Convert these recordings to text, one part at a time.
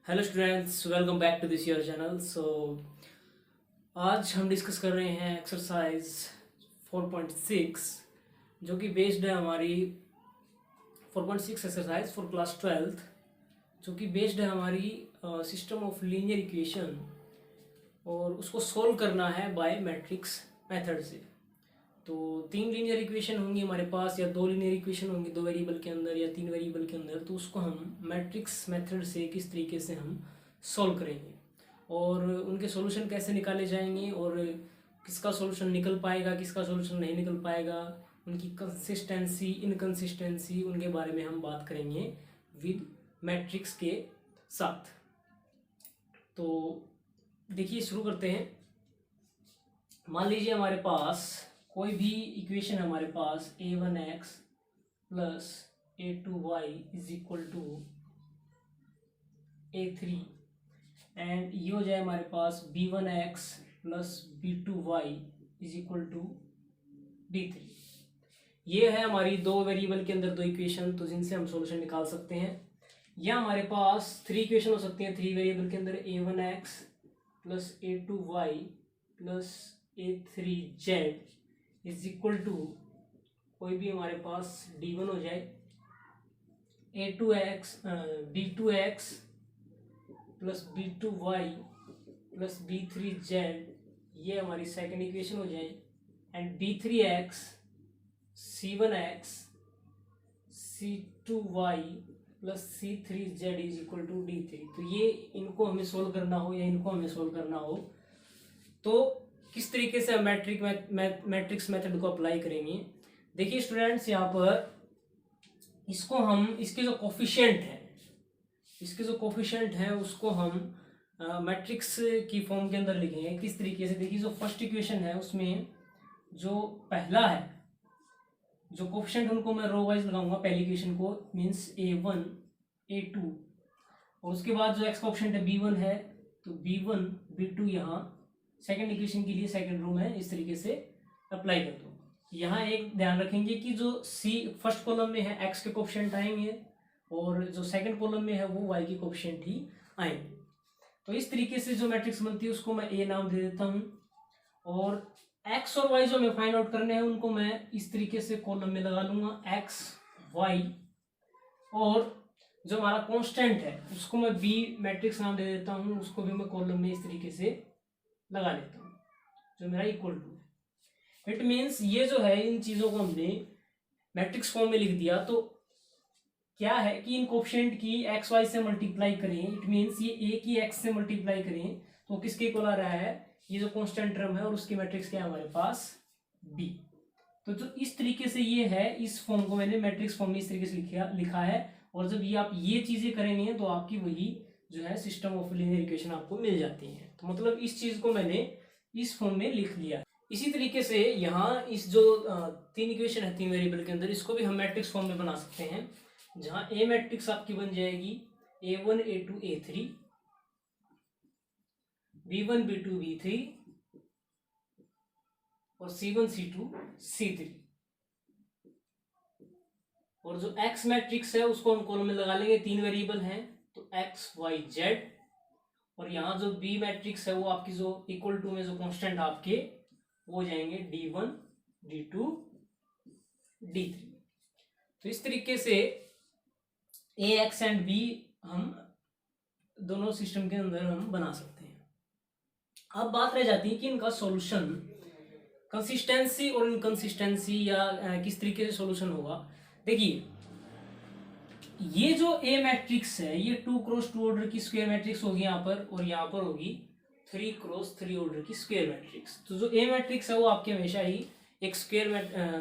Hello students, welcome back to this your channel. आज हम discuss कर रहे हैं एक्सरसाइज 4.6 जो कि बेस्ड है हमारी 4.6 एक्सरसाइज फॉर क्लास 12th, जो कि बेस्ड है हमारी सिस्टम ऑफ लीनियर इक्वेशन और उसको सोल्व करना है बाय मैट्रिक्स मेथड से। तो 3 लीनियर इक्वेशन होंगी हमारे पास या 2 लीनियर इक्वेशन होंगी 2 वेरिएबल के अंदर या 3 वेरिएबल के अंदर। तो उसको हम मैट्रिक्स मेथड से किस तरीके से हम सॉल्व करेंगे और उनके सॉल्यूशन कैसे निकाले जाएंगे और किसका सॉल्यूशन निकल पाएगा किसका सॉल्यूशन नहीं निकल पाएगा, उनकी कंसिस्टेंसी इनकंसिस्टेंसी उनके बारे में हम बात करेंगे विद मैट्रिक्स के साथ। तो देखिए शुरू करते हैं। मान लीजिए हमारे पास कोई भी इक्वेशन हमारे पास a1x plus a2y is equal to a3 and ये हो जाए हमारे पास b1x plus b2y is equal to b3। ये है हमारी 2 वेरिएबल के अंदर 2 इक्वेशन, तो जिनसे हम सॉल्यूशन निकाल सकते हैं। या हमारे पास 3 इक्वेशन हो सकती हैं 3 वेरिएबल के अंदर, a1x plus a2y plus a3z is equal to कोई भी हमारे पास d1 हो जाए, a2x b2x plus b2y plus b3z, ये हमारी सेकेंड इक्वेशन हो जाए, and b3x c1x c2y plus c3z is equal to d3। तो ये इनको हमें सोल्व करना हो या इनको हमें सोल्व करना हो तो किस तरीके से हम मैट्रिक्स मेथड को अप्लाई करेंगे। देखिए स्टूडेंट्स, यहाँ पर इसको हम इसके जो कोफिशिएंट है उसको हम मैट्रिक्स की फॉर्म के अंदर लिखेंगे। किस तरीके से, देखिए जो फर्स्ट इक्वेशन है उसमें जो पहला है जो कोफिशिएंट उनको मैं रो वाइज लगाऊंगा। पहली इक्वेशन को मीन्स a1 a2 और उसके बाद जो एक्स कोफिशिएंट है b1 है तो b1 b2 यहाँ सेकेंड इक्वेशन के लिए सेकेंड रो में इस तरीके से अप्लाई कर दो। यहाँ एक ध्यान रखेंगे कि जो सी फर्स्ट कॉलम में है एक्स के कोफिशिएंट आएंगे और जो सेकंड कॉलम में है वो वाई के कोफिशिएंट ही आएंगे। तो इस तरीके से जो मैट्रिक्स बनती है उसको मैं ए नाम दे देता हूँ और एक्स और वाई जो हमें फाइंड आउट करने हैं उनको मैं इस तरीके से कॉलम में लगा लूंगा एक्स वाई, और जो हमारा कांस्टेंट है उसको मैं बी मैट्रिक्स नाम दे देता हूँ, उसको भी मैं कॉलम में इस तरीके से लगा लेता हूँ जो मेरा इक्वल टू है। इट मीन्स ये जो है इन चीज़ों को हमने मैट्रिक्स फॉर्म में लिख दिया। तो क्या है कि इन कोफिशिएंट की एक्स वाई से मल्टीप्लाई करें, इट मीन्स ये ए की एक्स से मल्टीप्लाई करें तो किसके इक्वल आ रहा है, ये जो कांस्टेंट टर्म है और उसकी मैट्रिक्स क्या है हमारे पास बी। तो जो इस तरीके से ये है, इस फॉर्म को मैंने मैट्रिक्स फॉर्म में इस तरीके से लिखा है और जब ये आप ये चीज़ें करेंगे तो आपकी वही जो है सिस्टम ऑफ लीनियर इक्वेशन आपको मिल जाती है। तो मतलब इस चीज़ को मैंने इस फॉर्म में लिख लिया। इसी तरीके से यहाँ इस जो 3 इक्वेशन है 3 वेरिएबल के अंदर, इसको भी हम मैट्रिक्स फॉर्म में बना सकते हैं, जहाँ ए मैट्रिक्स आपकी बन जाएगी a1 a2 a3, b1 b2 b3 और c1 c2 c3। और जो x मैट्रिक्स है उसको हम कॉलम में लगा लेंगे, 3 वेरिएबल हैं तो x y z, और यहाँ जो b मैट्रिक्स है वो आपकी जो इक्वल टू में जो कांस्टेंट आपके वो हो जाएंगे d1 d2 d3। तो इस तरीके से a x एंड b हम दोनों सिस्टम के अंदर हम बना सकते हैं। अब बात रह जाती है कि इनका सॉल्यूशन, कंसिस्टेंसी और इनकंसिस्टेंसी या किस तरीके से सॉल्यूशन होगा। देखिए ये जो ए मैट्रिक्स है ये 2 क्रॉस 2 ऑर्डर की स्क्वायर मैट्रिक्स होगी यहाँ पर, और यहाँ पर होगी 3 क्रॉस 3 ऑर्डर की स्क्वायर मैट्रिक्स। तो जो ए मैट्रिक्स है वो आपके हमेशा ही एक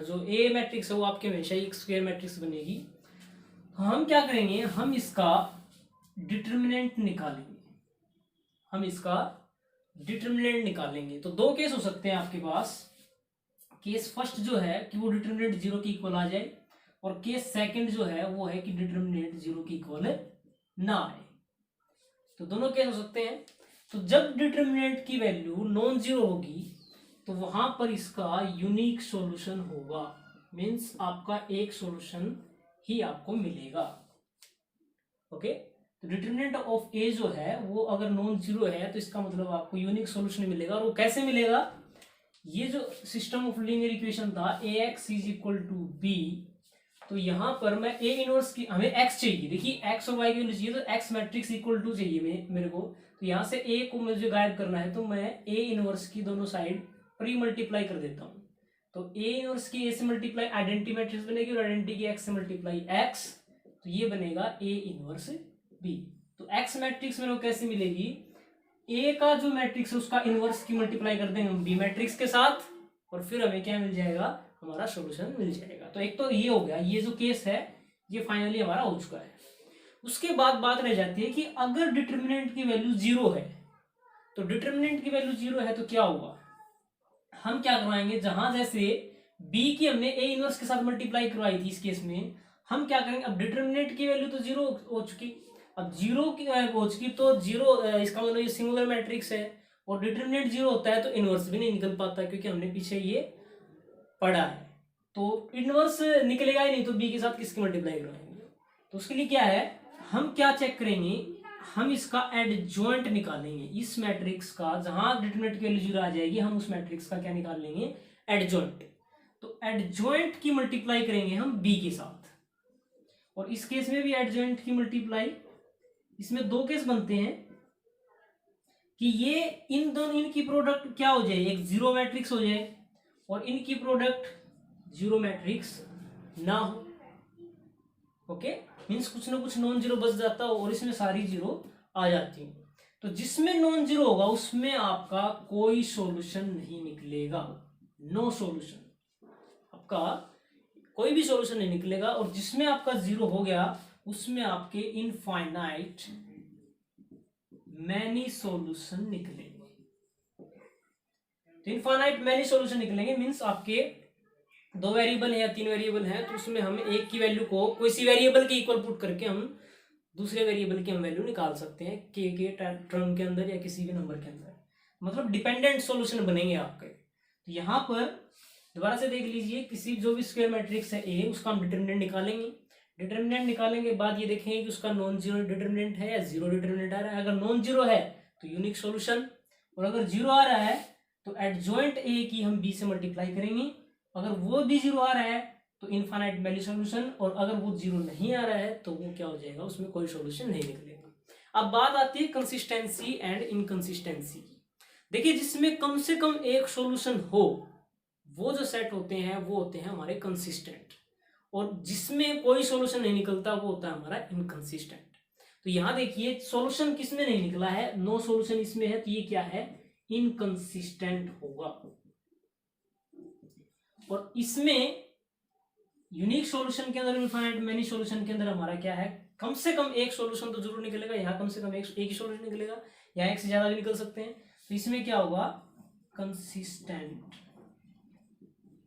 जो ए मैट्रिक्स है वो आपके हमेशा ही एक स्क्वायर मैट्रिक्स बनेगी। तो हम क्या करेंगे, हम इसका डिटर्मिनेंट निकालेंगे। तो 2 केस हो सकते हैं आपके पास। केस फर्स्ट जो है कि वो डिटर्मिनेंट 0 की इक्वल आ जाए, और केस सेकंड जो है वो है कि डिटर्मिनेंट 0 की इक्वल ना आए। तो दोनों केस हो सकते हैं। तो जब डिटर्मिनेंट की वैल्यू नॉन जीरो होगी तो वहां पर इसका यूनिक सॉल्यूशन होगा, मीन्स आपका एक सॉल्यूशन ही आपको मिलेगा। ओके, तो डिटरमिनेंट ऑफ ए जो है वो अगर नॉन जीरो है तो इसका मतलब आपको यूनिक सॉल्यूशन मिलेगा। और वो कैसे मिलेगा, ये जो सिस्टम ऑफ लीनियर इक्वेशन था A X is equal to B, तो यहाँ पर मैं ए इनवर्स की, हमें एक्स चाहिए, देखिए एक्स और वाई की वैल्यू चाहिए, तो एक्स मैट्रिक्स इक्वल टू चाहिए मेरे को। तो यहाँ से ए को मुझे गायब करना है, तो मैं ए इनवर्स की दोनों साइड प्री मल्टीप्लाई कर देता हूँ। तो ए इनवर्स की ए से मल्टीप्लाई आइडेंटिटी मैट्रिक्स बनेगी, और आइडेंटिटी की एक्स से मल्टीप्लाई एक्स, तो ये बनेगा ए इनवर्स बी। तो एक्स मैट्रिक्स मेरे को कैसे मिलेगी, ए का जो मैट्रिक्स है उसका इनवर्स की मल्टीप्लाई कर देंगे हम बी मैट्रिक्स के साथ, और फिर हमें क्या मिल जाएगा, हमारा सॉल्यूशन मिल जाएगा। तो एक तो ये हो गया, ये जो केस है ये फाइनली हमारा हो चुका है। उसके बाद बात रह जाती है कि अगर डिटर्मिनेंट की वैल्यू जीरो है, तो डिटर्मिनेंट की वैल्यू जीरो है तो क्या होगा, हम क्या करवाएंगे, जहां जैसे बी की हमने ए इनवर्स के साथ मल्टीप्लाई करवाई थी, इस केस में हम क्या करेंगे, अब डिटर्मिनेंट की वैल्यू तो जीरो हो चुकी, अब जीरो की हो चुकी तो जीरो, इसका मतलब ये सिंगुलर मैट्रिक्स है, और डिटर्मिनेंट जीरो होता है तो इनवर्स भी नहीं निकल पाता, क्योंकि हमने पीछे ये पढ़ा है। तो इनवर्स निकलेगा ही नहीं, तो बी के साथ किसकी मल्टीप्लाई करवाएंगे। तो उसके लिए क्या है, हम क्या चेक करेंगे, हम इसका एडजॉइंट निकालेंगे, इस मैट्रिक्स का जहां डिटरमिनेंट की वैल्यू जीरो आ जाएगी, हम उस मैट्रिक्स का क्या निकाल लेंगे, एडजॉइंट। तो एडजॉइंट की मल्टीप्लाई करेंगे हम बी के साथ, और इस केस में भी एडजॉइंट की मल्टीप्लाई, इसमें दो केस बनते हैं कि ये इन दोनों, इनकी प्रोडक्ट क्या हो जाए, एक जीरो मैट्रिक्स हो जाए, और इनकी प्रोडक्ट जीरो मैट्रिक्स ना हो। ओके, मीन्स कुछ ना कुछ नॉन जीरो बच जाता हो और इसमें सारी जीरो आ जाती है। तो जिसमें नॉन जीरो होगा उसमें आपका कोई सॉल्यूशन नहीं निकलेगा, नो सॉल्यूशन, आपका कोई भी सॉल्यूशन नहीं निकलेगा। और जिसमें आपका जीरो हो गया उसमें आपके इनफाइनाइट मैनी सॉल्यूशन निकलेंगे। तो इनफाइनाइट मैनी सॉल्यूशन निकलेंगे मीन्स आपके दो वेरिएबल है या तीन वेरिएबल है, तो उसमें हम एक की वैल्यू को कोई सी वेरिएबल के इक्वल पुट करके हम दूसरे वेरिएबल की हम वैल्यू निकाल सकते हैं के टर्म के अंदर या किसी भी नंबर के अंदर, मतलब डिपेंडेंट सॉल्यूशन बनेंगे आपके। तो यहाँ पर दोबारा से देख लीजिए, किसी जो भी स्क्वायर मैट्रिक्स है ए, उसका हम डिटर्मिनेंट निकालेंगे, डिटर्मिनेंट निकालने के बाद ये देखेंगे कि उसका नॉन जीरो डिटर्मिनेंट है या जीरो डिटर्मिनेंट आ रहा है। अगर नॉन जीरो है तो यूनिक सॉल्यूशन, और अगर जीरो आ रहा है तो एडजॉइंट ए की हम बी से मल्टीप्लाई करेंगे, अगर वो भी जीरो आ रहा है तो इनफाइनाइट मैनी सॉल्यूशन, और अगर वो जीरो नहीं आ रहा है तो वो क्या हो जाएगा, उसमें कोई सॉल्यूशन नहीं निकलेगा। अब बात आती है कंसिस्टेंसी एंड इनकंसिस्टेंसी की। देखिए, जिसमें कम से कम एक सॉल्यूशन हो वो जो सेट होते हैं वो होते हैं हमारे कंसिस्टेंट, और जिसमें कोई सॉल्यूशन नहीं निकलता वो होता है हमारा इनकंसिस्टेंट। तो यहां देखिए सॉल्यूशन किसमें नहीं निकला है, नो सॉल्यूशन इसमें है, तो ये क्या है, इनकंसिस्टेंट होगा। और इसमें यूनिक सॉल्यूशन के अंदर, इनफाइनाइट मैनी सॉल्यूशन के अंदर हमारा क्या है, कम से कम एक सॉल्यूशन तो जरूर निकलेगा, यहाँ कम से कम एक ही सॉल्यूशन निकलेगा, यहाँ एक से ज्यादा भी निकल सकते हैं। तो इसमें क्या होगा, कंसिस्टेंट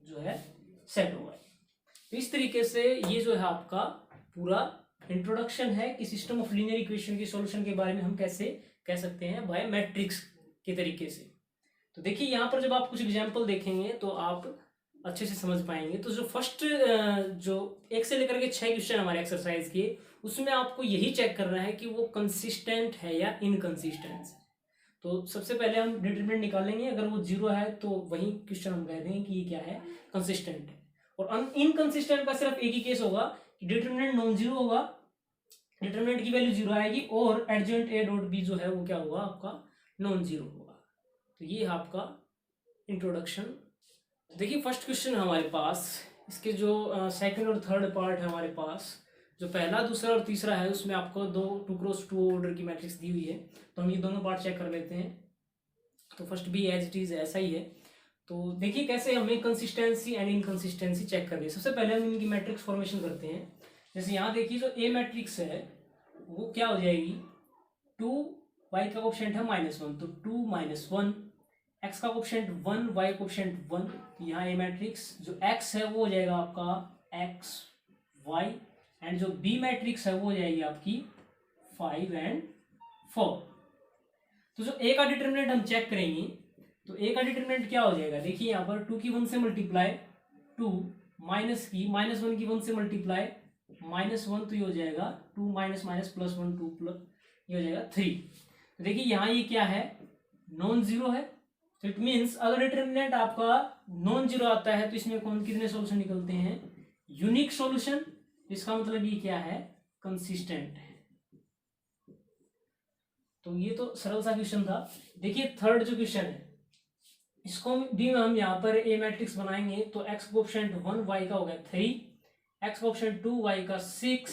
जो है सेट होगा। तो इस तरीके से ये जो है आपका पूरा इंट्रोडक्शन है कि सिस्टम ऑफ लीनियर इक्वेशन के सॉल्यूशन के बारे में हम कैसे कह सकते हैं, बाय मैट्रिक्स के तरीके से। तो देखिए यहाँ पर जब आप कुछ एग्जाम्पल देखेंगे तो आप अच्छे से समझ पाएंगे। तो जो फर्स्ट जो 1 से लेकर के 6 क्वेश्चन हमारे एक्सरसाइज के, उसमें आपको यही चेक करना है कि वो कंसिस्टेंट है या इनकंसिस्टेंट है। तो सबसे पहले हम डिटरमिनेंट निकालेंगे, अगर वो जीरो है तो वही क्वेश्चन हम कह देंगे कि ये क्या है, कंसिस्टेंट है। और इनकंसिस्टेंट का सिर्फ एक ही केस होगा कि डिटरमिनेंट नॉन जीरो होगा, डिटरमिनेंट की वैल्यू जीरो आएगी, और एडजॉइंट ए डॉट बी जो है वो क्या होगा, आपका नॉन जीरो होगा। तो ये है आपका इंट्रोडक्शन। देखिए फर्स्ट क्वेश्चन हमारे पास, इसके जो सेकंड और थर्ड पार्ट है हमारे पास, जो पहला, दूसरा और तीसरा है उसमें आपको 2x2 ऑर्डर की मैट्रिक्स दी हुई है। तो हम ये दोनों पार्ट चेक कर लेते हैं। तो फर्स्ट भी एज इट इज ऐसा ही है। तो देखिए कैसे हमें कंसिस्टेंसी एंड इनकंसिस्टेंसी चेक करनी है। सबसे पहले हम इनकी मैट्रिक्स फॉर्मेशन करते हैं। जैसे यहाँ देखिए जो ए मैट्रिक्स है वो क्या हो जाएगी, 2y का कोएफिशिएंट है -1, तो 2 - 1, x का कोएफिशिएंट 1, y कोएफिशिएंट 1। यहाँ ए मैट्रिक्स जो x है वो हो जाएगा आपका x y, एंड जो b मैट्रिक्स है वो हो जाएगी आपकी 5 और 4। तो जो a का डिटरमिनेंट हम चेक करेंगे, तो a का डिटरमिनेंट क्या हो जाएगा, देखिए यहाँ पर 2 की 1 से मल्टीप्लाई 2, -1 की 1 से मल्टीप्लाई -1, तो ये हो जाएगा 2 माइनस माइनस प्लस 1 2 प्लस ये हो जाएगा 3। तो देखिए यहाँ ये क्या है, नॉन जीरो है, तो इट मीन्स अगर डिटर्मिनेंट आपका नॉन जीरो आता है तो इसमें कौन कितने सॉल्यूशन निकलते हैं, यूनिक सॉल्यूशन। इसका मतलब ये क्या है, कंसिस्टेंट है। तो ये तो सरल सा क्वेश्चन था। देखिए थर्ड जो क्वेश्चन है इसको भी हम यहाँ पर ए मैट्रिक्स बनाएंगे, तो एक्स कोएफिशिएंट 1 वाई का हो गया 3, एक्स कोएफिशिएंट 2 वाई का 6,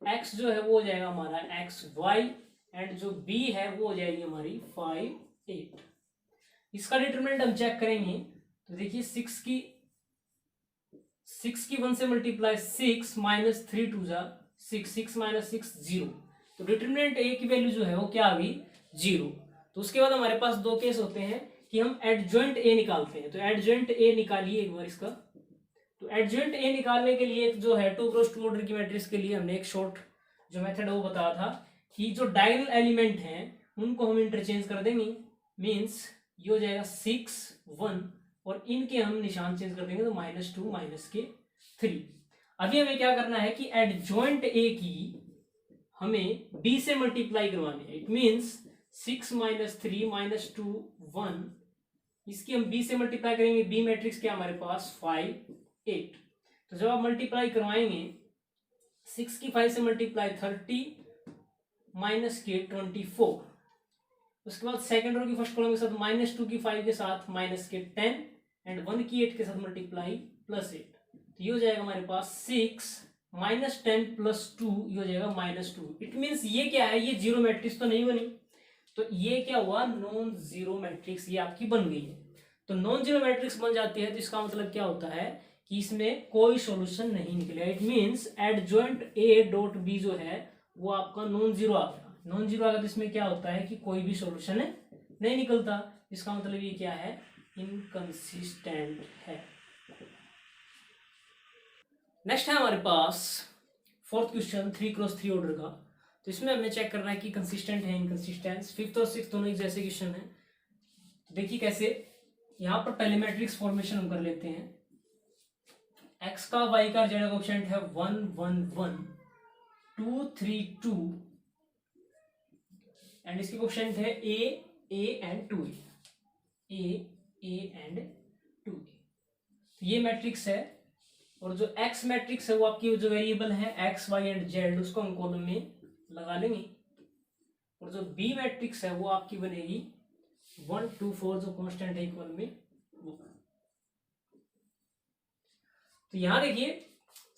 एक्स जो है वो हो जाएगा हमारा एक्स वाई, एंड जो बी है वो हो जाएगी हमारी 5 8। इसका डिटरमिनेंट हम चेक करेंगे, तो देखिए 6 की 1 से मल्टीप्लाई 6 माइनस 3 2 जा 6, 6 माइनस 6 0, तो डिटरमिनेंट ए की वैल्यू जो है वो क्या आ गई 0। तो उसके बाद हमारे पास दो केस होते हैं कि हम एडजॉइंट ए निकालते हैं, तो एडजॉइंट ए निकालिए एक बार इसका। तो एडजॉइंट ए निकालने के लिए जो है 2x2 ऑर्डर की मैट्रिक्स के लिए हमने एक शॉर्ट जो मेथड है वो बताया था कि जो डायगोनल एलिमेंट हैं उनको हम इंटरचेंज कर देंगे, मीन्स ये हो जाएगा 6 1 और इनके हम निशान चेंज कर देंगे, तो -2 -3। अभी हमें क्या करना है कि एडजॉइंट ए की हमें b से मल्टीप्लाई करवानी है। इट मीन्स 6 -3 -2 1, इसकी हम b से मल्टीप्लाई करेंगे। b मैट्रिक्स क्या हमारे पास 5 8। तो जब आप मल्टीप्लाई करवाएंगे 6 की 5 से मल्टीप्लाई 30 माइनस के 24, उसके बाद सेकंड रो की फर्स्ट कॉलम के साथ -2 की 5 के साथ माइनस के 10 एंड 1 की 8 के साथ मल्टीप्लाई +8, तो ये हो जाएगा हमारे पास 6 -10 + 2, ये हो जाएगा -2। इट मीन्स ये क्या है, ये जीरो मैट्रिक्स तो नहीं बनी, तो ये क्या हुआ, नॉन जीरो मैट्रिक्स ये आपकी बन गई है। तो नॉन जीरो मैट्रिक्स बन जाती है तो इसका मतलब क्या होता है कि इसमें कोई सॉल्यूशन नहीं निकलेगा। It means adjoint A dot B जो है वो आपका नॉन जीरो आ गया। नॉन जीरो आ गया तो इसमें क्या होता है कि कोई भी सॉल्यूशन नहीं निकलता। इसका मतलब ये क्या है, इनकंसिस्टेंट है। नेक्स्ट है हमारे पास फोर्थ क्वेश्चन 3x3 ऑर्डर का। तो इसमें हमें चेक करना है कि कंसिस्टेंट है इनकंसिस्टेंट। फिफ्थ और सिक्स्थ दोनों एक जैसे क्वेश्चन है। तो देखिए कैसे, यहाँ पर पहले मैट्रिक्स फॉर्मेशन हम कर लेते हैं। x का y का जेड कोएफिशिएंट है 1 1 1 2 3 2 एंड इसके कोएफिशिएंट है a and 2a, a and 2a। तो ये मैट्रिक्स है और जो x मैट्रिक्स है वो आपकी जो वेरिएबल है x y एंड z उसको हम कॉलम में लगा लेंगे, और जो b मैट्रिक्स है वो आपकी बनेगी 1 2 4 जो कांस्टेंट है इक्वल में वो। तो यहां देखिए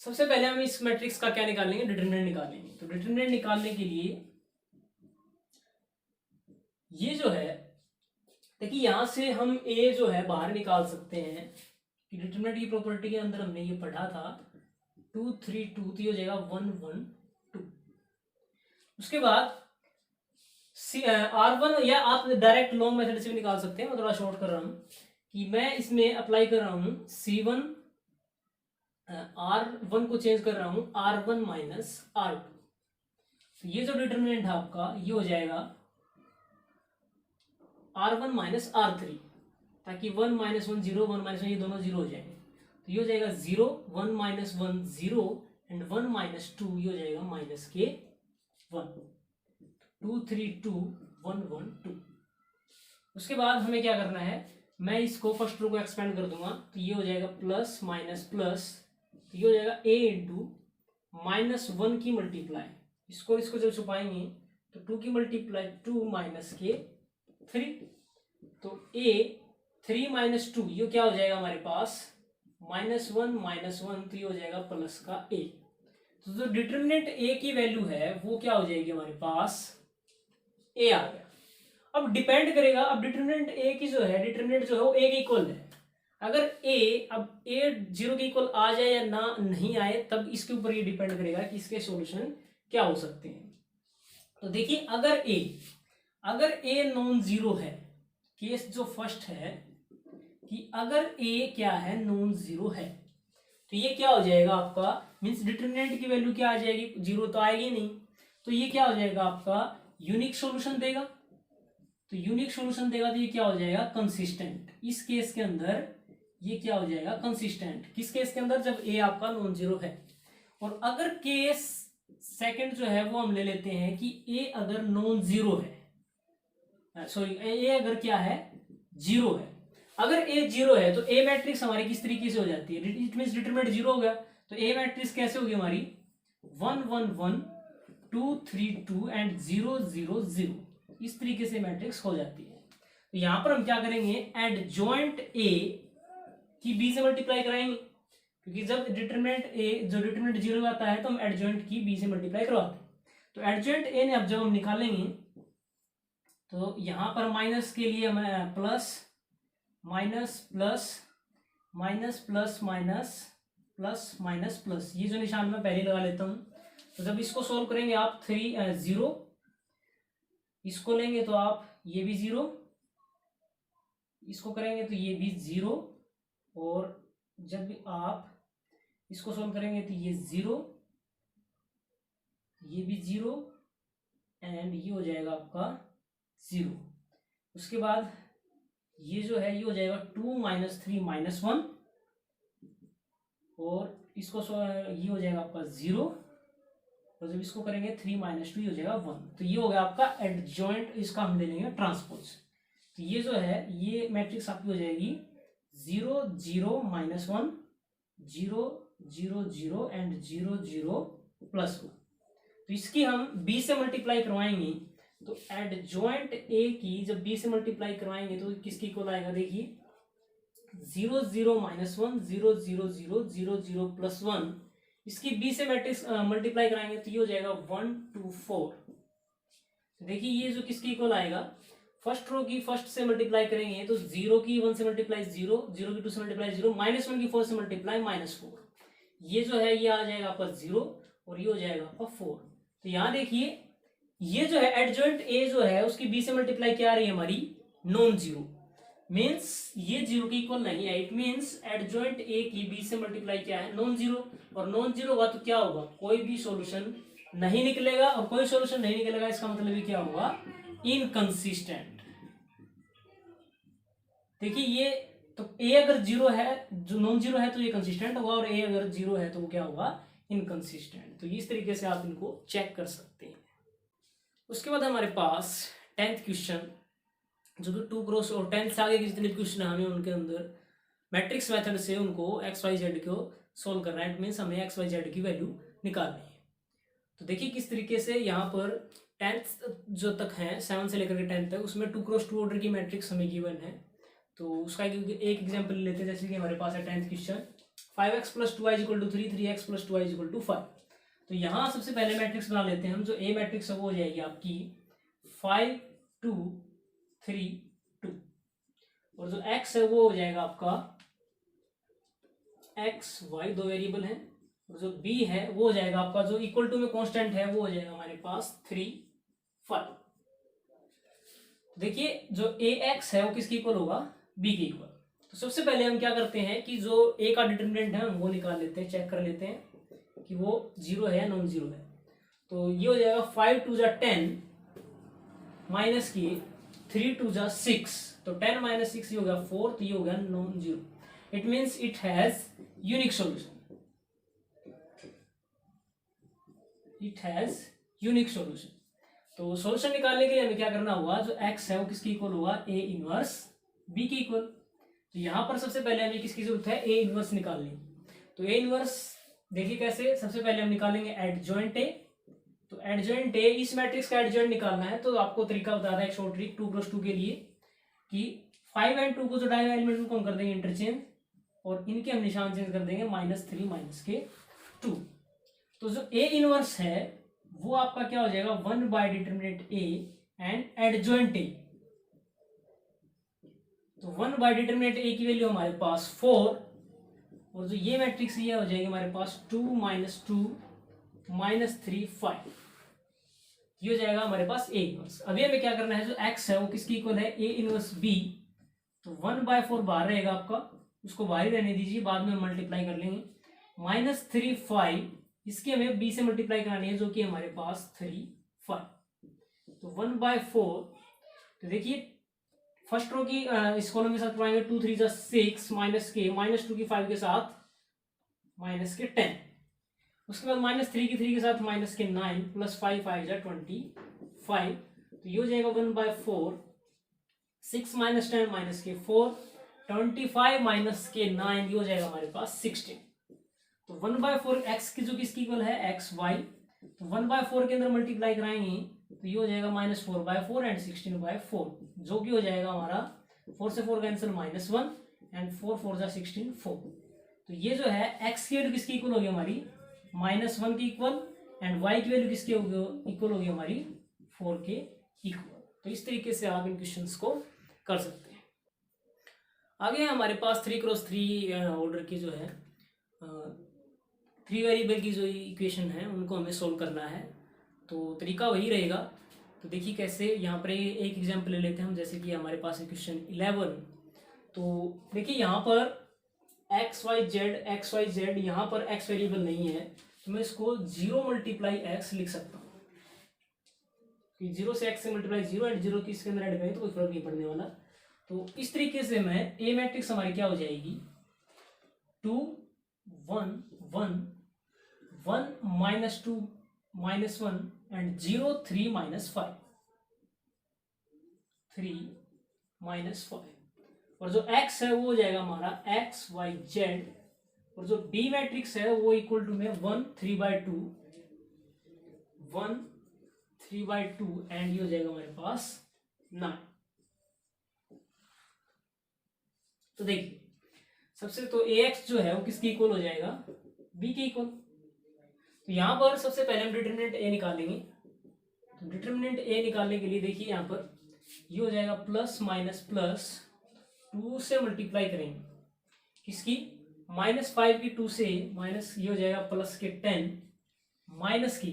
सबसे पहले हम इस मैट्रिक्स का क्या निकालेंगे, डिटरमिनेंट निकालेंगे। तो डिटरमिनेंट निकालने के लिए ये जो है देखिए यहां से हम a जो है बाहर निकाल सकते हैं कि डिटरमिनेंट की प्रॉपर्टी के अंदर हमने ये पढ़ा था 2 3 2, तो ये हो जाएगा 1 1 2। उसके बाद R1 या आप डायरेक्ट लॉन्ग मेथड से भी निकाल सकते हैं, मैं थोड़ा शॉर्ट कर रहा हूं कि मैं इसमें अप्लाई कर रहा हूं C1 R1 को चेंज कर रहा हूं R1 माइनस R2। तो ये जो डिटरमिनेंट है आपका ये हो जाएगा R1 माइनस R3, ताकि 1 -1 0 1 -1 ये दोनों जीरो हो जाएंगे। तो ये हो जाएगा 0 1 -1 0 एंड 1 -2 ये हो जाएगा -1 2 3 2 1 1 2। उसके बाद हमें क्या करना है, मैं इसको फर्स्ट रो को एक्सपेंड कर दूंगा, तो ये हो जाएगा प्लस माइनस प्लस, तो ये हो जाएगा a इंटू -1 की मल्टीप्लाई, इसको जब छुपाएंगे तो 2 की मल्टीप्लाई 2 माइनस के 3, तो a 3 - 2 ये क्या हो जाएगा हमारे पास -1 -1, तो ये हो जाएगा प्लस का a। तो जो डिटरमिनेंट a की वैल्यू है वो क्या हो जाएगी हमारे पास a आ गया। अब डिपेंड करेगा, अब डिटरमिनेंट a की जो है डिटरमिनेंट जो है वो a के इक्वल है। अगर a 0 के इक्वल आ जाए या ना नहीं आए तब इसके ऊपर ये डिपेंड करेगा कि इसके सॉल्यूशन क्या हो सकते हैं। तो देखिए अगर a नॉन जीरो है, केस जो फर्स्ट है कि अगर a क्या है नॉन जीरो है, तो ये क्या हो जाएगा आपका, मींस डिटरमिनेंट की वैल्यू क्या आ जाएगी, जीरो तो आएगी नहीं, तो ये क्या हो जाएगा आपका यूनिक सॉल्यूशन देगा। तो यूनिक सॉल्यूशन देगा तो ये क्या हो जाएगा कंसिस्टेंट। इस केस के अंदर ये क्या हो जाएगा कंसिस्टेंट। किस केस के अंदर, जब a आपका नॉन जीरो है। और अगर केस सेकंड जो है वो हम ले लेते हैं कि ए अगर नॉन जीरो है, सॉरी ए अगर क्या है, जीरो है। अगर ए जीरो है तो ए मैट्रिक्स हमारी किस तरीके से हो जाती है, इट मींस डिटरमिनेंट जीरो हो गया, तो ए मैट्रिक्स कैसे होगी हमारी 1 1 1 2 3 2 एंड 0 0 0, इस तरीके से मैट्रिक्स हो जाती है। तो यहां पर हम क्या करेंगे, एडजॉइंट ए की बी से मल्टीप्लाई कराएंगे, क्योंकि जब डिटरमिनेंट ए जो डिटरमिनेंट जीरो आता है तो हम एडजॉइंट की बी से मल्टीप्लाई करवाते हैं। तो एडजॉइंट ए ने अब जब हम निकालेंगे तो यहां पर माइनस के लिए हम plus minus plus minus plus minus plus minus plus, ये जो निशान मैं पहले लगा लेता हूं। तो जब इसको सोल्व करेंगे आप 3 0, इसको लेंगे तो आप ये भी 0, इसको करेंगे तो ये भी 0, और जब भी आप इसको सोल्व करेंगे तो ये 0, ये भी 0 एंड ये हो जाएगा आपका 0। उसके बाद ये जो है ये हो जाएगा 2 - 3 - 1, और इसको ये हो जाएगा आपका 0, और जब इसको करेंगे 3 - 2 ये हो जाएगा 1। तो ये हो गया आपका एडजॉइंट, इसका हम ले लेंगे ट्रांसपोज। तो ये जो है ये मैट्रिक्स आपकी हो जाएगी 0 0 - 1 0 0 0 एंड 0 0 +1। तो इसकी हम b से मल्टीप्लाई करवाएंगे, तो एडजॉइंट a की जब b से मल्टीप्लाई करवाएंगे तो किसकी इक्वल आएगा, देखिए 0 0 - 1 0 0 0 0 0 +1, इसकी b से मैट्रिक्स मल्टीप्लाई कराएंगे तो ये हो जाएगा 1 2 4। देखिए ये जो किसकी इक्वल आएगा, फर्स्ट रो की फर्स्ट से मल्टीप्लाई करेंगे तो 0 की 1 से मल्टीप्लाई 0, 0 की 2 से मल्टीप्लाई 0, -1 की 4 से मल्टीप्लाई -4, ये जो है ये आ जाएगा आपका 0, और ये हो जाएगा आपका 4। तो यहाँ देखिए ये जो है एडजॉइंट ए जो है उसकी बी से मल्टीप्लाई क्या आ रही है हमारी, नॉन जीरो, मीन्स ये जीरो की इक्वल नहीं है। इट मीन्स एडजॉइंट ए की बी से मल्टीप्लाई क्या है, नॉन जीरो, और नॉन जीरो होगा तो क्या होगा, कोई भी सॉल्यूशन नहीं निकलेगा, और कोई सॉल्यूशन नहीं निकलेगा इसका मतलब ये क्या होगा, इनकंसिस्टेंट। देखिए ये तो ए अगर जीरो है, जो नॉन जीरो है तो ये कंसिस्टेंट होगा, और ए अगर जीरो है तो वो क्या होगा, इनकंसिस्टेंट। तो इस तरीके से आप इनको चेक कर सकते हैं। उसके बाद हमारे पास 10th क्वेश्चन, जो कि 2 क्रॉस और 10th से आगे के जितने क्वेश्चन है हमें उनके अंदर मैट्रिक्स मेथड से उनको एक्स वाई जेड को सोल्व करना है। इट मीन्स हमें एक्स वाई जेड की वैल्यू निकालनी है। तो देखिए किस तरीके से यहाँ पर 10th जो तक है 7 से लेकर के 10th तक, उसमें 2 क्रॉस 2 ऑर्डर की मैट्रिक्स हमें गिवन है। तो उसका एक एग्जाम्पल लेते हैं, जैसे कि हमारे पास है 10th question 5x + 2y = 3 3x + 2y = 5। तो यहाँ सबसे पहले मैट्रिक्स बना लेते हैं हम। जो ए मैट्रिक्स है वो हो जाएगी आपकी 5 2 3 2, और जो x है वो हो जाएगा आपका x y, दो वेरिएबल हैं, और जो b है वो हो जाएगा आपका जो इक्वल टू में कांस्टेंट है वो हो जाएगा हमारे पास 3 5। देखिए जो ax है वो किसकी इक्वल होगा, b की इक्वल। तो सबसे पहले हम क्या करते हैं कि जो a का डिटरमिनेंट है हम वो निकाल लेते हैं, चेक कर लेते हैं कि वो जीरो है या नॉन जीरो है। तो ये हो जाएगा 5 2 = 10 माइनस की 3 2 = 6, तो 10 - 6 ये हो गया 4, तो ये हो गया non zero. It means it has unique solution, it has unique solution. तो सॉल्यूशन निकालने के लिए हमें क्या करना होगा, जो x है वो किसकी इक्वल होगा, a इनवर्स b की इक्वल। तो यहां पर सबसे पहले हमें किसकी जरूरत है, a इनवर्स निकालनी। तो a इनवर्स देखिए कैसे, सबसे पहले हम निकालेंगे एडजॉइंट a। तो एडजॉइंट a, इस मैट्रिक्स का एडजॉइंट निकालना है तो आपको तरीका बता रहा है, एक शॉर्ट ट्रिक 2 क्रॉस 2 के लिए, कि 5 और 2 को जो डायगोनल एलिमेंट उनको हम कर देंगे इंटरचेंज, और इनके हम निशान चेंज कर देंगे -3 - 2। तो जो a इनवर्स है वो आपका क्या हो जाएगा, 1/डिटरमिनेंट a एंड एडजॉइंट a। तो 1/डिटरमिनेंट a की वैल्यू हमारे पास 4, और जो ये मैट्रिक्स ये हो जाएगी हमारे पास 2 - 2 -3 5, ये हो जाएगा हमारे पास a इनवर्स। अभी हमें क्या करना है, जो x है वो किसकी इक्वल है, a इनवर्स b। तो 1/4 बाहर रहेगा आपका, उसको बाहर ही रहने दीजिए, बाद में हम मल्टीप्लाई कर लेंगे। -3 5, इसकी हमें b से मल्टीप्लाई करानी है, जो कि हमारे पास 3 5। तो 1/4, तो देखिए फर्स्ट रो की इस कॉलम के साथ पढ़ाएंगे 2 3 = 6 -k -2 की 5 के साथ -10। उसके बाद -3 की 3 के साथ -9 प्लस 5 5 जा 25, तो ये हो जाएगा 1/4, 6 - 10 -4, 25 -9, ये हो जाएगा हमारे पास 16। तो 1/4 एक्स की जो किसकी इक्वल है XY, तो 1/4 के अंदर मल्टीप्लाई कराएंगे तो ये हो जाएगा -4/4 एंड 16/4, जो कि हो जाएगा हमारा 4 से 4 कैंसिल -1 एंड 4 4 जा 16 4। तो ये जो है एक्स की वैल्यू किसकी इक्वल होगी हमारी -1 की इक्वल, एंड वाई की वैल्यू किसके इक्वल होगी हमारी 4 के इक्वल। तो इस तरीके से आप इन क्वेश्चंस को कर सकते हैं। आगे हमारे पास 3x3 ऑर्डर की जो है 3 वेरिएबल की जो इक्वेशन है उनको हमें सोल्व करना है। तो तरीका वही रहेगा। तो देखिए कैसे, यहाँ पर एक एग्जाम्पल ले लेते हैं हम, जैसे कि हमारे पास है क्वेश्चन 11। तो देखिए यहाँ पर एक्स वाई जेड, यहाँ पर एक्स वेरिएबल नहीं है, तो मैं इसको 0 × x लिख सकता हूँ कि 0 से x से मल्टीप्लाई 0 एंड 0 की इसके अंदर ऐड करें तो कोई फर्क नहीं पड़ने वाला। तो इस तरीके से मैं ए मैट्रिक्स हमारी क्या हो जाएगी 2 1 1 1 -2 -1 एंड 0 3 -5 3 -5, और जो x है वो हो जाएगा हमारा XYZ, और जो B मैट्रिक्स है वो इक्वल टू में 1 3/2 1 3/2 एंड ये हो जाएगा हमारे पास 9। तो देखिए सबसे तो AX जो है वो किसकी इक्वल हो जाएगा B के इक्वल। तो यहां पर सबसे पहले हम डिटरमिनेंट A निकालेंगे। तो डिटरमिनेंट A निकालने के लिए देखिए यहाँ पर ये हो जाएगा प्लस माइनस प्लस 2 से मल्टीप्लाई करेंगे किसकी -5 की 2 से, माइनस ये हो जाएगा प्लस के 10, माइनस की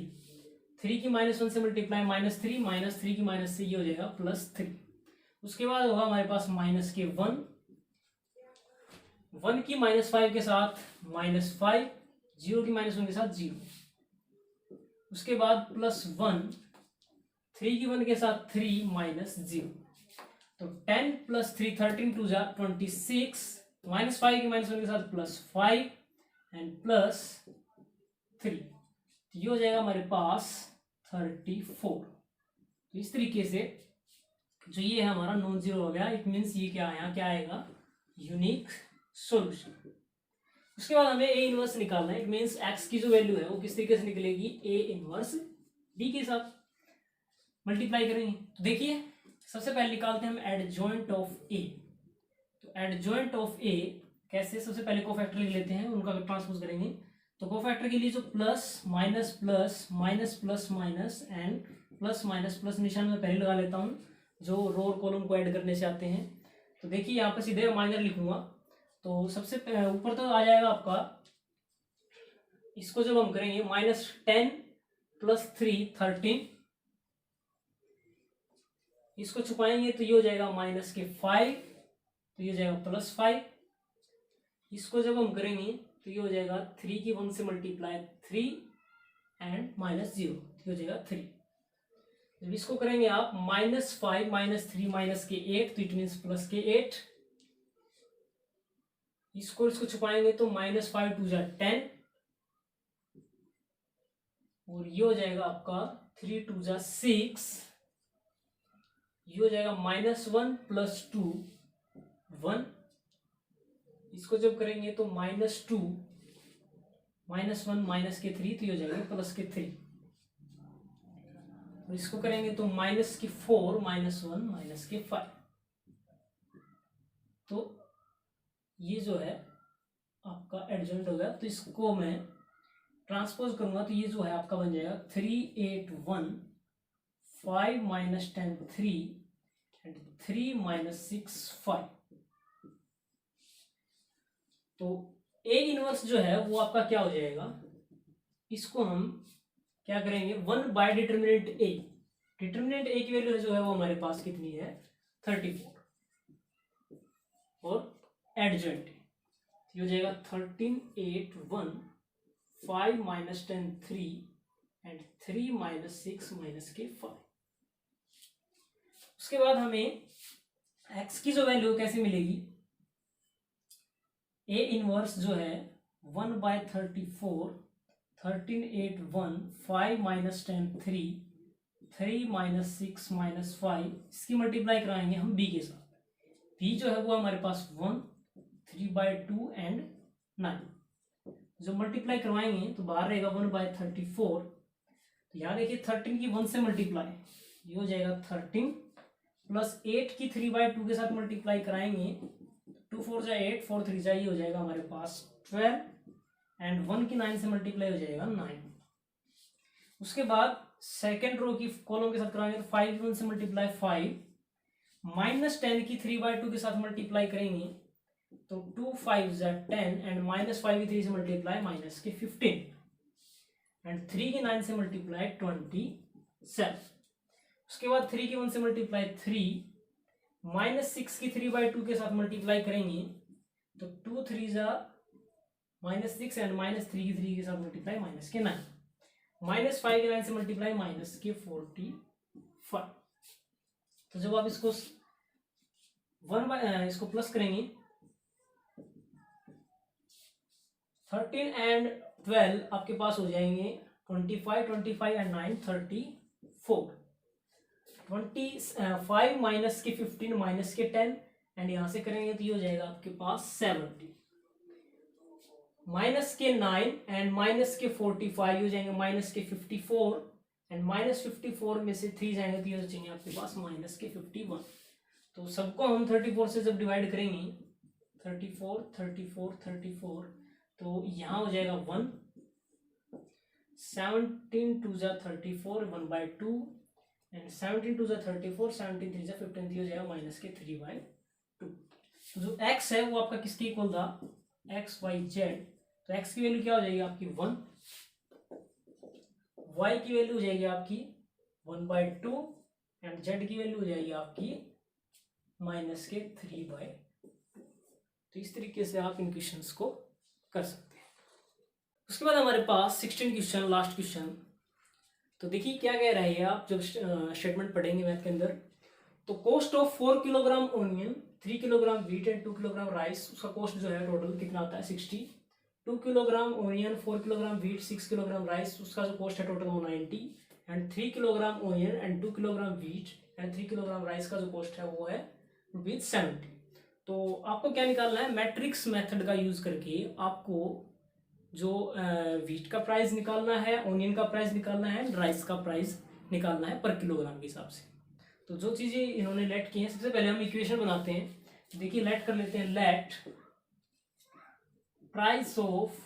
3 की -1 से मल्टीप्लाई -3 -3 की माइनस से ये हो जाएगा +3। उसके बाद होगा हमारे पास माइनस के 1 की -5 के साथ -5, 0 की -1 के साथ 0, उसके बाद +1, 3 की 1 के साथ 3 -0, तो 10 + 3 13 2 जा 26, -5 की -1 के साथ +5 एंड +3, ये हो जाएगा हमारे पास 34। तो इस तरीके से जो ये है हमारा नॉन जीरो हो गया, इट मीन्स ये क्या आएगा यूनिक सॉल्यूशन। उसके बाद हमें ए इनवर्स निकालना है। इट मीन्स एक्स की जो वैल्यू है वो किस तरीके से निकलेगी ए इनवर्स बी के साथ मल्टीप्लाई करेंगे। तो देखिए सबसे पहले निकालते हैं हम एडजॉइंट ऑफ ए। तो एडजॉइंट ऑफ ए कैसे, सबसे पहले कोफैक्टर लिख लेते हैं, उनका ट्रांसपोज करेंगे। तो कोफैक्टर के लिए जो plus minus plus minus plus minus and plus minus plus निशान में पहले लगा लेता हूँ जो रो और कॉलम को ऐड करने से आते हैं। तो देखिए यहाँ पर सीधे माइनर लिखूंगा, तो सबसे ऊपर तो आ जाएगा आपका, इसको जब हम करेंगे -10 + 3 13, इसको छुपाएंगे तो ये हो जाएगा -5, तो ये हो जाएगा +5। इसको जब हम करेंगे तो ये हो जाएगा 3 की 1 से मल्टीप्लाई 3 एंड -0, ये हो जाएगा 3। जब इसको करेंगे आप -5 -3 -8, तो इट मीन्स +8। इसको छुपाएंगे तो -5 2 जा 10, और ये हो जाएगा आपका 3 2 जा 6, ये हो जाएगा -1 + 2 1। इसको जब करेंगे तो -2 -1 -3, तो ये हो जाएगा +3। तो इसको करेंगे तो -4 -1 -5। तो ये जो है आपका एडजॉइंट हो गया। तो इसको मैं ट्रांसपोज करूंगा तो ये जो है आपका बन जाएगा 3 8 1 5 - 10 3 एंड 3 - 6 5। तो ए इनवर्स जो है वो आपका क्या हो जाएगा, इसको हम क्या करेंगे 1 / डिटरमिनेंट ए। डिटरमिनेंट ए की वैल्यू जो है वो हमारे पास कितनी है 34, और एडजॉइंट ये हो जाएगा 13 8 1 5 - 10 3 एंड 3 - 6 -5। उसके बाद हमें x की जो वैल्यू कैसे मिलेगी, ए इनवर्स जो है 1/34, 13 8 1 5 माइनस 10 3 3 माइनस 6 माइनस 5, इसकी मल्टीप्लाई कराएंगे हम b के साथ। b जो है वो हमारे पास 1 3/2 एंड 9। जो मल्टीप्लाई करवाएंगे तो बाहर रहेगा 1/34। तो यहाँ देखिए 13 की 1 से मल्टीप्लाई, ये हो जाएगा 13 प्लस 8 की 3/2 के साथ मल्टीप्लाई कराएंगे, 2 4 जा 8 4 3 जा, ये हो जाएगा हमारे पास 12 एंड 1 की 9 से मल्टीप्लाई हो जाएगा 9। उसके बाद सेकेंड रो की कॉलम के साथ कराएंगे तो 5 1 से मल्टीप्लाई 5 माइनस 10 की 3/2 के साथ मल्टीप्लाई करेंगे तो 2 5 जा 10 एंड माइनस 5 की 3 से मल्टीप्लाई माइनस के 15 एंड 3 की 9 से मल्टीप्लाई 27। उसके बाद 3 की 1 से मल्टीप्लाई 3 माइनस 6 की 3/2 के साथ मल्टीप्लाई करेंगे तो 2 3 जा माइनस 6 एंड माइनस 3 की 3 के साथ मल्टीप्लाई माइनस के 9, माइनस 5 की 9 से मल्टीप्लाई माइनस के 45। तो जब आप इसको इसको प्लस करेंगे 13 एंड 12 आपके पास हो जाएंगे 25 25 एंड 9 34। 25 माइनस के 15 माइनस के 10 एंड यहाँ से करेंगे तो ये हो जाएगा आपके पास 70, माइनस के 9 एंड माइनस के 45 हो जाएंगे माइनस के 54 एंड माइनस 54 में से 3 जाएंगे तो ये हो जाएंगे आपके पास माइनस के 51। तो सबको हम 34 से जब डिवाइड करेंगे 34 34 34 तो यहाँ हो जाएगा 1, 17 2 जा 34 1/2 एंड 17 2 जा 34 17 3 जा 15, हो जाएगा माइनस के 3/2। तो जो x है वो आपका किसके इक्वल था, x y z। तो x की वैल्यू क्या हो जाएगी आपकी 1, y की वैल्यू हो जाएगी आपकी 1/2 एंड z की वैल्यू हो जाएगी आपकी माइनस के 3/2। तो इस तरीके से आप इन क्वेश्चंस को कर सकते हैं। उसके बाद हमारे पास 16 क्वेश्चन, लास्ट क्वेश्चन। तो देखिए क्या कह रहा है, आप जब स्टेटमेंट पढ़ेंगे मैथ के अंदर तो cost of 4 kilogram onion 3 kilogram wheat and 2 kilogram rice, उसका कॉस्ट जो है टोटल कितना आता है 60। 2 kilogram onion 4 kilogram wheat 6 kilogram rice, उसका जो कॉस्ट है टोटल वो 90 and 3 kilogram onion and 2 kilogram wheat and 3 kilogram rice का जो कॉस्ट है वो है ₹70। तो आपको क्या निकालना है, मैट्रिक्स मेथड का यूज करके आपको जो व्हीट का प्राइस निकालना है, ओनियन का प्राइस निकालना है, राइस का प्राइस निकालना है पर किलोग्राम के हिसाब से। तो जो चीज़ें इन्होंने लेट की हैं, सबसे पहले हम इक्वेशन बनाते हैं। देखिए लेट कर लेते हैं, late price of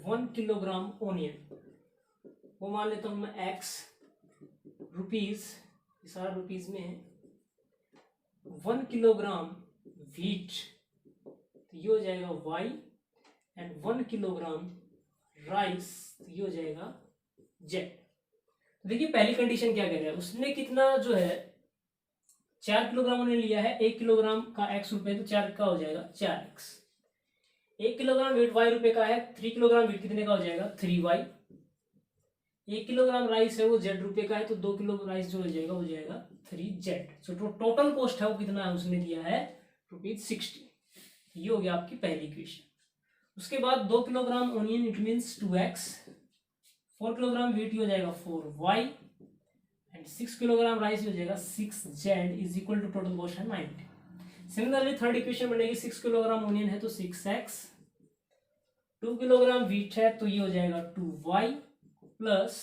1 kilogram onion, वो मान लेता हूँ मैं x रुपीज, सारा रुपीज में है। 1 किलोग्राम व्हीट तो ये हो जाएगा y एंड 1 किलोग्राम राइस तो ये हो जाएगा z। देखिए पहली कंडीशन क्या कह रहा है, उसने कितना जो है 4 किलोग्राम उन्होंने लिया है, 1 किलोग्राम का x रुपए तो 4 का हो जाएगा 4x। 1 किलोग्राम वेट y रुपए का है, 3 किलोग्राम वेट कितने का हो जाएगा 3y। 1 किलोग्राम राइस है वो z रुपए का है तो 2 किलो राइस जो हो जाएगा वो जाएगा 3z। सो टोटल कॉस्ट है वो कितना है, उसने दिया है ₹60। ये हो गया आपकी पहली इक्वेशन। उसके बाद 2 kilogram onion it means 2x, 4 kilogram weight हो जाएगा 4y एंड 6 किलोग्राम राइस हो जाएगा 6z is equal to total cost है 90। सिमिलरली थर्ड इक्वेशन बनेगी 6 किलोग्राम ओनियन है तो 6x, 2 किलोग्राम व्हीट है तो ये हो जाएगा 2y प्लस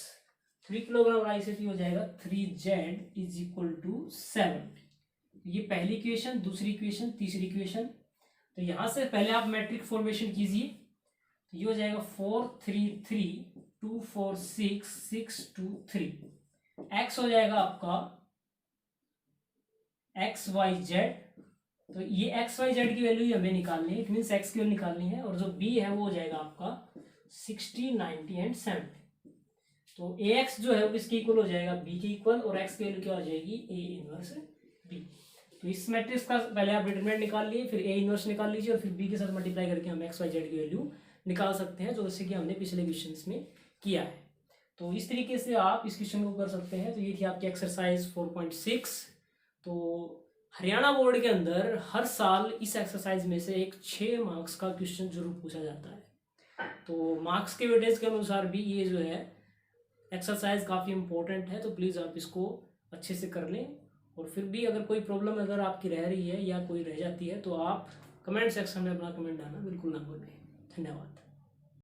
3 किलोग्राम राइस है तो ये हो जाएगा 3z इज इक्वल टू 70। ये पहली इक्वेशन, दूसरी इक्वेशन, तीसरी इक्वेशन। तो यहां से पहले आप मैट्रिक फॉर्मेशन कीजिए तो ये हो जाएगा 4 3 3 2 4 6 6 2 3। x हो जाएगा आपका एक्स वाई जेड, तो ये एक्स वाई जेड की वैल्यू हमें निकालनी है, इट मीन्स एक्स की वैल्यू निकालनी है। और जो b है वो हो जाएगा आपका 60 90 एंड 70। तो ए एक्स जो है वो किसके इक्वल हो जाएगा b के इक्वल, और x की वैल्यू क्या हो जाएगी a इनवर्स b। तो इस मैट्रिक्स का पहले आप डिटरमिनेंट निकाल लिए, फिर a इनवर्स निकाल लीजिए और फिर b के साथ मल्टीप्लाई करके हम एक्स वाई जेड की वैल्यू निकाल सकते हैं, जो जैसे कि हमने पिछले क्वेश्चंस में किया है। तो इस तरीके से आप इस क्वेश्चन को कर सकते हैं। तो ये थी आपकी एक्सरसाइज 4.6। तो हरियाणा बोर्ड के अंदर हर साल इस एक्सरसाइज में से एक 6 मार्क्स का क्वेश्चन जरूर पूछा जाता है। तो मार्क्स के वेटेज के अनुसार भी ये जो है एक्सरसाइज काफ़ी इंपॉर्टेंट है, तो प्लीज़ आप इसको अच्छे से कर लें। और फिर भी अगर कोई प्रॉब्लम अगर आपकी रह रही है या कोई रह जाती है तो आप कमेंट सेक्शन में अपना कमेंट डालना बिल्कुल ना भूलें। धन्यवाद।